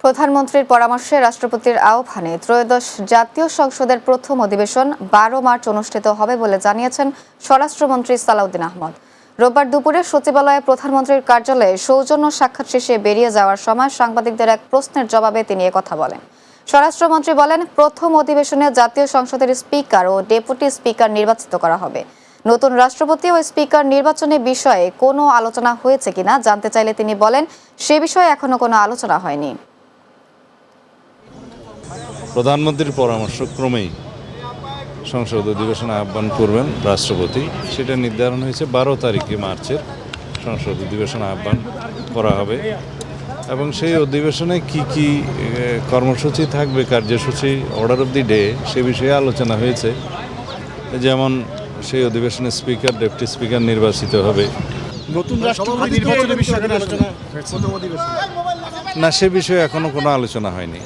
প্রধানমন্ত্রীর পরামর্শে রাষ্ট্রপতির আহ্বানে ত্রয়োদশ জাতীয় সংসদের প্রথম অধিবেশন ১২ মার্চ অনুষ্ঠিত হবে বলে জানিয়েছেন স্বরাষ্ট্রমন্ত্রী সালাউদ্দিন আহমদ। রোববার দুপুরে সচিবালয়ে প্রধানমন্ত্রীর কার্যালয়ে সৌজন্য সাক্ষাৎ শেষে বেরিয়ে যাওয়ার সময় সাংবাদিকদের এক প্রশ্নের জবাবে তিনি কথা বলেন। স্বরাষ্ট্রমন্ত্রী বলেন, প্রথম অধিবেশনে জাতীয় সংসদের স্পিকার ও ডেপুটি স্পিকার নির্বাচিত করা হবে। নতুন রাষ্ট্রপতি ও স্পিকার নির্বাচনের বিষয়ে কোনো আলোচনা হয়েছে কিনা জানতে চাইলে তিনি বলেন, সে বিষয়ে এখনো কোনো আলোচনা হয়নি। প্রধানমন্ত্রীর পরামর্শক্রমেই সংসদ অধিবেশন আহ্বান করবেন রাষ্ট্রপতি, সেটা নির্ধারণ হয়েছে 12 তারিখে মার্চের সংসদ অধিবেশন আহ্বান করা হবে এবং সেই অধিবেশনে কি কি কর্মসূচি থাকবে, কার্যসূচি, অর্ডার অফ দি ডে, সে বিষয়ে আলোচনা হয়েছে। যেমন সেই অধিবেশনে স্পিকার, ডেপুটি স্পিকার নির্বাচিত হবে। নতুন রাষ্ট্রপতি নির্বাচনের বিষয়ে আলোচনা হয়েছে না, সে বিষয়ে এখনো কোনো আলোচনা হয়নি।